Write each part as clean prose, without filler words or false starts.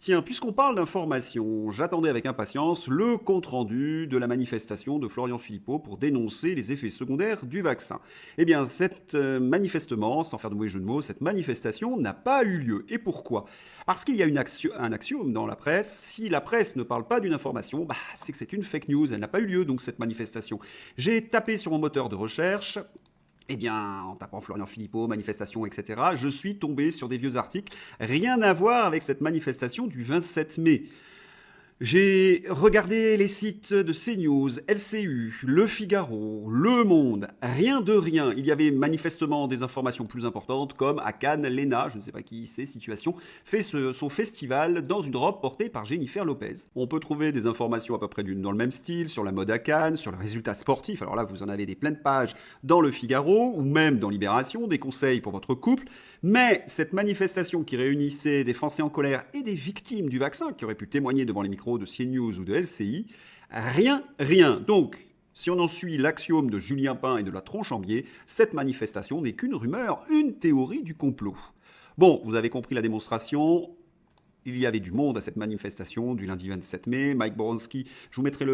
Tiens, puisqu'on parle d'information, j'attendais avec impatience le compte-rendu de la manifestation de Florian Philippot pour dénoncer les effets secondaires du vaccin. Eh bien, manifestement, sans faire de mauvais jeu de mots, cette manifestation n'a pas eu lieu. Et pourquoi? Parce qu'il y a un axiome dans la presse, si la presse ne parle pas d'une information, c'est que c'est une fake news, elle n'a pas eu lieu donc cette manifestation. J'ai tapé sur mon moteur de recherche, eh bien, en tapant Florian Philippot, manifestation, etc., je suis tombé sur des vieux articles, rien à voir avec cette manifestation du 27 mai. J'ai regardé les sites de CNews, LCU, Le Figaro, Le Monde, rien de rien. Il y avait manifestement des informations plus importantes comme à Cannes, l'ENA, je ne sais pas qui c'est, situation, fait son festival dans une robe portée par Jennifer Lopez. On peut trouver des informations à peu près dans le même style sur la mode à Cannes, sur les résultats sportifs. Alors là, vous en avez des pleines pages dans Le Figaro ou même dans Libération, des conseils pour votre couple. Mais cette manifestation qui réunissait des Français en colère et des victimes du vaccin qui auraient pu témoigner devant les micros de CNews ou de LCI, rien. Donc, si on en suit l'axiome de Julien Pain et de la tronche en biais, cette manifestation n'est qu'une rumeur, une théorie du complot. Bon, vous avez compris la démonstration. Il y avait du monde à cette manifestation du lundi 27 mai. Mike Boronski, je vous mettrai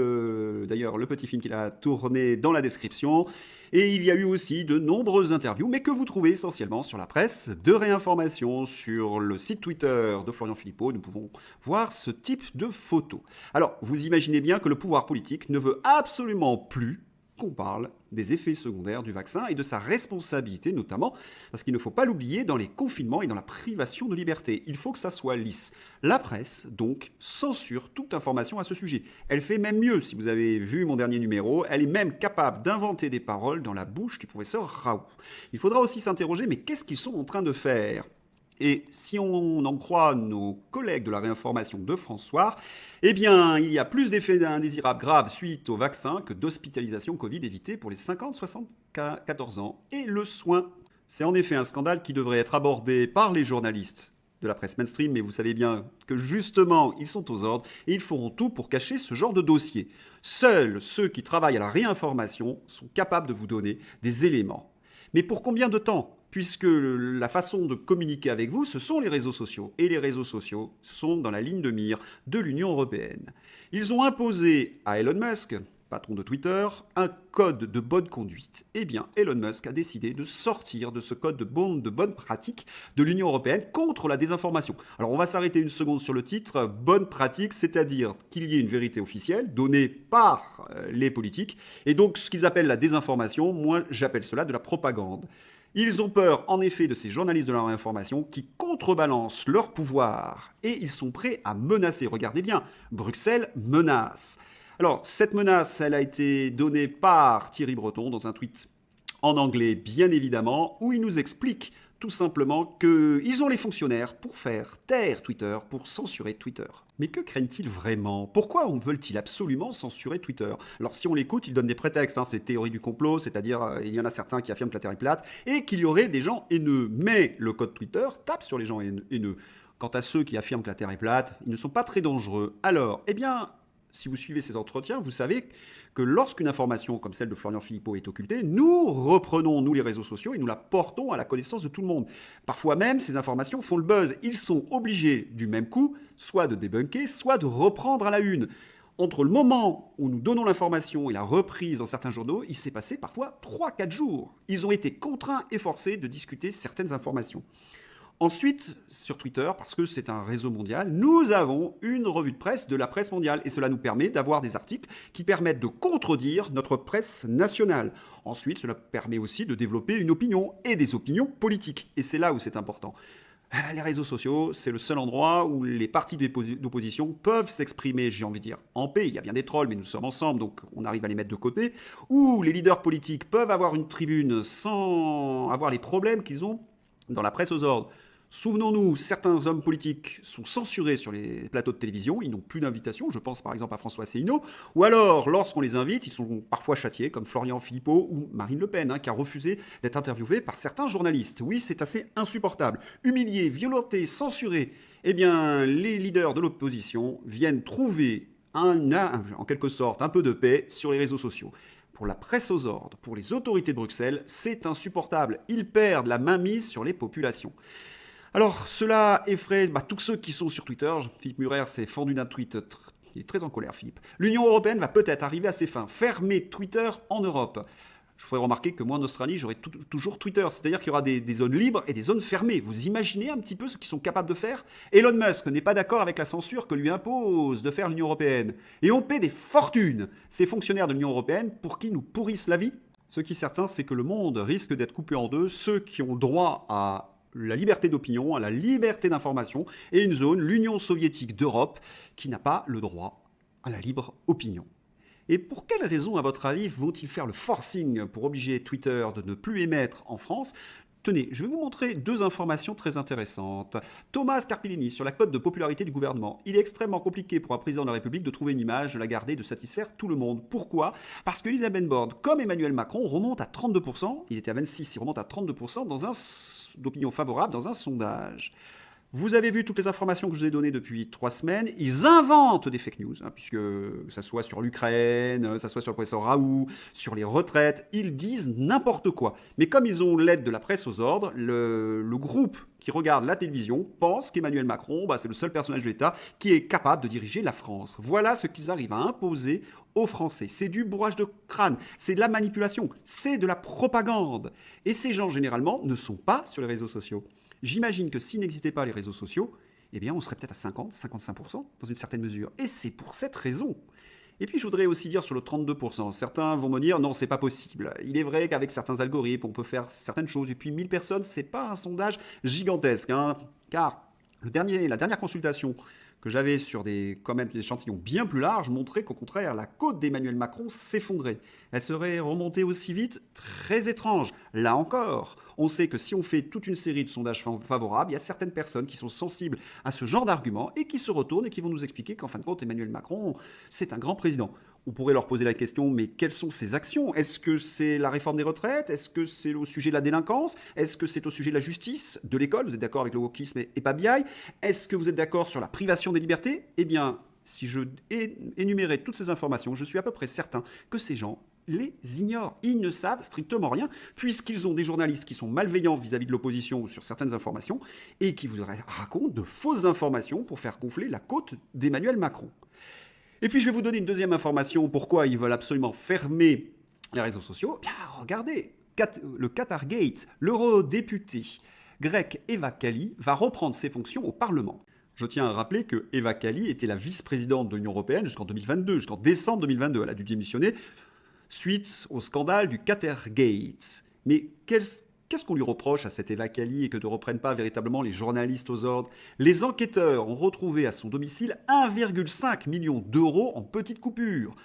d'ailleurs le petit film qu'il a tourné dans la description. Et il y a eu aussi de nombreuses interviews, mais que vous trouvez essentiellement sur la presse de réinformation. Sur le site Twitter de Florian Philippot, nous pouvons voir ce type de photos. Alors, vous imaginez bien que le pouvoir politique ne veut absolument plus qu'on parle des effets secondaires du vaccin et de sa responsabilité notamment, parce qu'il ne faut pas l'oublier dans les confinements et dans la privation de liberté. Il faut que ça soit lisse. La presse, donc, censure toute information à ce sujet. Elle fait même mieux, si vous avez vu mon dernier numéro, elle est même capable d'inventer des paroles dans la bouche du professeur Raoult. Il faudra aussi s'interroger, mais qu'est-ce qu'ils sont en train de faire ? Et si on en croit nos collègues de la réinformation de François, eh bien, il y a plus d'effets indésirables graves suite au vaccin que d'hospitalisation Covid évitée pour les 50-74 ans. Et le soin, c'est en effet un scandale qui devrait être abordé par les journalistes de la presse mainstream, mais vous savez bien que justement, ils sont aux ordres et ils feront tout pour cacher ce genre de dossier. Seuls ceux qui travaillent à la réinformation sont capables de vous donner des éléments. Mais pour combien de temps ? Puisque la façon de communiquer avec vous, ce sont les réseaux sociaux. Et les réseaux sociaux sont dans la ligne de mire de l'Union européenne. Ils ont imposé à Elon Musk, patron de Twitter, un code de bonne conduite. Eh bien, Elon Musk a décidé de sortir de ce code de bonne pratique de l'Union européenne contre la désinformation. Alors, on va s'arrêter une seconde sur le titre. Bonne pratique, c'est-à-dire qu'il y ait une vérité officielle donnée par les politiques. Et donc, ce qu'ils appellent la désinformation, moi, j'appelle cela de la propagande. Ils ont peur, en effet, de ces journalistes de la réinformation qui contrebalancent leur pouvoir. Et ils sont prêts à menacer. Regardez bien, Bruxelles menace. Alors, cette menace, elle a été donnée par Thierry Breton dans un tweet en anglais, bien évidemment, où il nous explique tout simplement qu'ils ont les fonctionnaires pour faire taire Twitter, pour censurer Twitter. Mais que craignent-ils vraiment? Pourquoi veulent-ils absolument censurer Twitter? Alors si on l'écoute, il donne des prétextes, c'est théorie du complot, c'est-à-dire il y en a certains qui affirment que la Terre est plate, et qu'il y aurait des gens haineux. Mais le code Twitter tape sur les gens haineux. Quant à ceux qui affirment que la Terre est plate, ils ne sont pas très dangereux. Alors, eh bien, si vous suivez ces entretiens, vous savez que lorsqu'une information comme celle de Florian Philippot est occultée, nous reprenons, nous les réseaux sociaux, et nous la portons à la connaissance de tout le monde. Parfois même, ces informations font le buzz. Ils sont obligés, du même coup, soit de débunker, soit de reprendre à la une. Entre le moment où nous donnons l'information et la reprise dans certains journaux, il s'est passé parfois 3-4 jours. Ils ont été contraints et forcés de discuter certaines informations. Ensuite, sur Twitter, parce que c'est un réseau mondial, nous avons une revue de presse de la presse mondiale. Et cela nous permet d'avoir des articles qui permettent de contredire notre presse nationale. Ensuite, cela permet aussi de développer une opinion et des opinions politiques. Et c'est là où c'est important. Les réseaux sociaux, c'est le seul endroit où les partis d'opposition peuvent s'exprimer, j'ai envie de dire, en paix. Il y a bien des trolls, mais nous sommes ensemble, donc on arrive à les mettre de côté. Où les leaders politiques peuvent avoir une tribune sans avoir les problèmes qu'ils ont dans la presse aux ordres. Souvenons-nous, certains hommes politiques sont censurés sur les plateaux de télévision, ils n'ont plus d'invitation, je pense par exemple à François Asselineau, ou alors, lorsqu'on les invite, ils sont parfois châtiés, comme Florian Philippot ou Marine Le Pen, qui a refusé d'être interviewé par certains journalistes. Oui, c'est assez insupportable. Humiliés, violentés, censurés, eh bien, les leaders de l'opposition viennent trouver en quelque sorte un peu de paix sur les réseaux sociaux. Pour la presse aux ordres, pour les autorités de Bruxelles, c'est insupportable. Ils perdent la mainmise sur les populations. Alors, cela effraie tous ceux qui sont sur Twitter. Philippe Murer s'est fendu d'un tweet. Il est très en colère, Philippe. L'Union européenne va peut-être arriver à ses fins. Fermer Twitter en Europe. Je ferai remarquer que moi, en Australie, j'aurai toujours Twitter. C'est-à-dire qu'il y aura des zones libres et des zones fermées. Vous imaginez un petit peu ce qu'ils sont capables de faire? Elon Musk n'est pas d'accord avec la censure que lui impose de faire l'Union européenne. Et on paie des fortunes, ces fonctionnaires de l'Union européenne, pour qui nous pourrissent la vie. Ce qui est certain, c'est que le monde risque d'être coupé en deux. Ceux qui ont droit à la liberté d'opinion, à la liberté d'information, et une zone, l'Union soviétique d'Europe, qui n'a pas le droit à la libre opinion. Et pour quelles raisons, à votre avis, vont-ils faire le forcing pour obliger Twitter de ne plus émettre en France? Tenez, je vais vous montrer deux informations très intéressantes. Thomas Carpellini sur la cote de popularité du gouvernement. Il est extrêmement compliqué pour un président de la République de trouver une image, de la garder, de satisfaire tout le monde. Pourquoi? Parce que Elisabeth Borne, comme Emmanuel Macron, remonte à 32%. Ils étaient à 26%, ils remontent à 32% d'opinion favorable dans un sondage. Vous avez vu toutes les informations que je vous ai données depuis 3 semaines. Ils inventent des fake news, puisque ça soit sur l'Ukraine, ça soit sur le professeur Raoult, sur les retraites, ils disent n'importe quoi. Mais comme ils ont l'aide de la presse aux ordres, le groupe qui regarde la télévision pense qu'Emmanuel Macron, c'est le seul personnage de l'État qui est capable de diriger la France. Voilà ce qu'ils arrivent à imposer aux Français. C'est du bourrage de crâne, c'est de la manipulation, c'est de la propagande. Et ces gens, généralement, ne sont pas sur les réseaux sociaux. J'imagine que s'il n'existait pas les réseaux sociaux, eh bien on serait peut-être à 50, 55% dans une certaine mesure. Et c'est pour cette raison. Et puis je voudrais aussi dire sur le 32%, certains vont me dire non, c'est pas possible. Il est vrai qu'avec certains algorithmes, on peut faire certaines choses. Et puis 1000 personnes, c'est pas un sondage gigantesque, car la dernière consultation que j'avais sur des échantillons bien plus larges montrait qu'au contraire, la cote d'Emmanuel Macron s'effondrait. Elle serait remontée aussi vite, très étrange. Là encore, on sait que si on fait toute une série de sondages favorables, il y a certaines personnes qui sont sensibles à ce genre d'arguments et qui se retournent et qui vont nous expliquer qu'en fin de compte, Emmanuel Macron, c'est un grand président. On pourrait leur poser la question, mais quelles sont ses actions? Est-ce que c'est la réforme des retraites? Est-ce que c'est au sujet de la délinquance? Est-ce que c'est au sujet de la justice, de l'école? Vous êtes d'accord avec le wokisme et Pabiaï? Est-ce que vous êtes d'accord sur la privation des libertés? Eh bien, si je énumérais toutes ces informations, je suis à peu près certain que ces gens les ignorent. Ils ne savent strictement rien, puisqu'ils ont des journalistes qui sont malveillants vis-à-vis de l'opposition ou sur certaines informations, et qui vous racontent de fausses informations pour faire gonfler la cote d'Emmanuel Macron. Et puis je vais vous donner une deuxième information, pourquoi ils veulent absolument fermer les réseaux sociaux. Bien, regardez, le Qatargate, l'eurodéputé grec Eva Kaili va reprendre ses fonctions au Parlement. Je tiens à rappeler que Eva Kaili était la vice-présidente de l'Union européenne jusqu'en 2022, jusqu'en décembre 2022. Elle a dû démissionner suite au scandale du Qatargate. Mais qu'est-ce qu'on lui reproche à cette Eva Kaili et que ne reprennent pas véritablement les journalistes aux ordres? Les enquêteurs ont retrouvé à son domicile 1,5 million d'euros en petites coupures.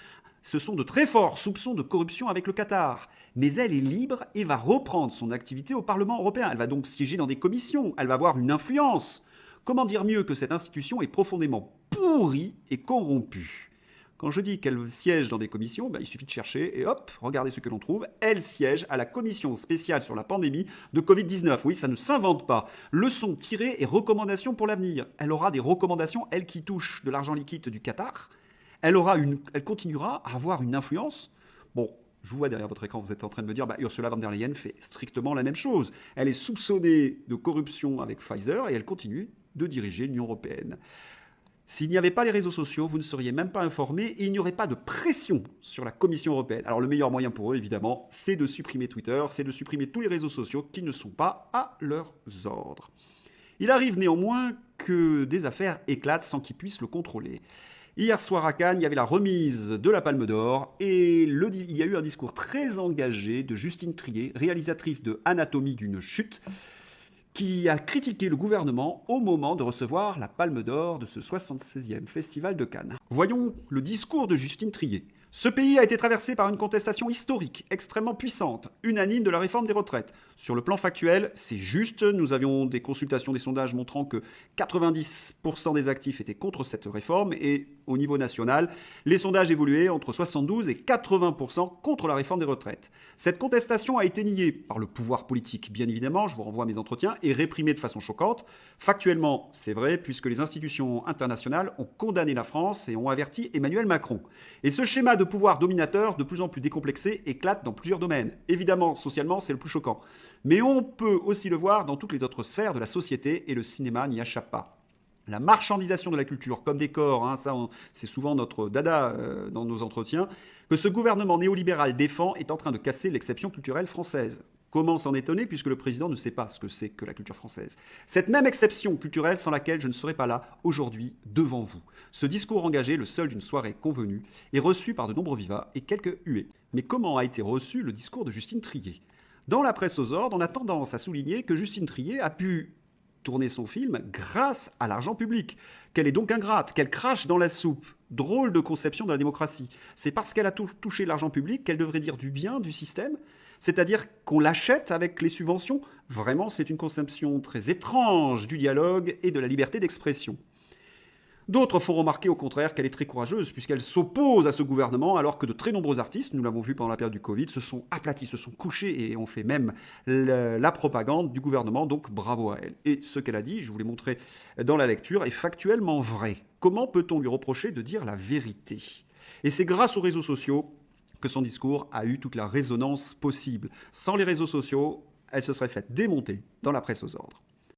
Ce sont de très forts soupçons de corruption avec le Qatar. Mais elle est libre et va reprendre son activité au Parlement européen. Elle va donc siéger dans des commissions. Elle va avoir une influence. Comment dire mieux que cette institution est profondément pourrie et corrompue? Quand je dis qu'elle siège dans des commissions, il suffit de chercher et hop, regardez ce que l'on trouve. Elle siège à la commission spéciale sur la pandémie de Covid-19. Oui, ça ne s'invente pas. Leçons tirées et recommandations pour l'avenir. Elle aura des recommandations, elle qui touche de l'argent liquide du Qatar. Elle continuera à avoir une influence. Bon, je vous vois derrière votre écran, vous êtes en train de me dire Ursula von der Leyen fait strictement la même chose. Elle est soupçonnée de corruption avec Pfizer et elle continue de diriger l'Union européenne. S'il n'y avait pas les réseaux sociaux, vous ne seriez même pas informés et il n'y aurait pas de pression sur la Commission européenne. Alors le meilleur moyen pour eux, évidemment, c'est de supprimer Twitter, c'est de supprimer tous les réseaux sociaux qui ne sont pas à leurs ordres. Il arrive néanmoins que des affaires éclatent sans qu'ils puissent le contrôler. Hier soir à Cannes, il y avait la remise de la Palme d'Or et il y a eu un discours très engagé de Justine Triet, réalisatrice de Anatomie d'une chute, qui a critiqué le gouvernement au moment de recevoir la Palme d'Or de ce 76e Festival de Cannes. Voyons le discours de Justine Triet. Ce pays a été traversé par une contestation historique, extrêmement puissante, unanime de la réforme des retraites. Sur le plan factuel, c'est juste, nous avions des consultations, des sondages montrant que 90% des actifs étaient contre cette réforme et au niveau national, les sondages évoluaient entre 72 et 80% contre la réforme des retraites. Cette contestation a été niée par le pouvoir politique, bien évidemment, je vous renvoie à mes entretiens, et réprimée de façon choquante. Factuellement, c'est vrai, puisque les institutions internationales ont condamné la France et ont averti Emmanuel Macron. Et ce schéma de de pouvoir dominateur de plus en plus décomplexé éclate dans plusieurs domaines. Évidemment, socialement, c'est le plus choquant. Mais on peut aussi le voir dans toutes les autres sphères de la société et le cinéma n'y échappe pas. La marchandisation de la culture comme décor, hein, c'est souvent notre dada dans nos entretiens, que ce gouvernement néolibéral défend est en train de casser l'exception culturelle française. Comment s'en étonner puisque le président ne sait pas ce que c'est que la culture française. Cette même exception culturelle sans laquelle je ne serais pas là aujourd'hui devant vous. Ce discours engagé, le seul d'une soirée convenue, est reçu par de nombreux vivats et quelques huées. Mais comment a été reçu le discours de Justine Triet? Dans la presse aux ordres, on a tendance à souligner que Justine Triet a pu tourner son film grâce à l'argent public, qu'elle est donc ingrate, qu'elle crache dans la soupe. Drôle de conception de la démocratie. C'est parce qu'elle a touché l'argent public qu'elle devrait dire du bien du système, c'est-à-dire qu'on l'achète avec les subventions. Vraiment, c'est une conception très étrange du dialogue et de la liberté d'expression. D'autres font remarquer au contraire qu'elle est très courageuse puisqu'elle s'oppose à ce gouvernement alors que de très nombreux artistes, nous l'avons vu pendant la période du Covid, se sont aplatis, se sont couchés et ont fait même la propagande du gouvernement, donc bravo à elle. Et ce qu'elle a dit, je vous l'ai montré dans la lecture, est factuellement vrai. Comment peut-on lui reprocher de dire la vérité? Et c'est grâce aux réseaux sociaux que son discours a eu toute la résonance possible. Sans les réseaux sociaux, elle se serait faite démonter dans la presse aux ordres.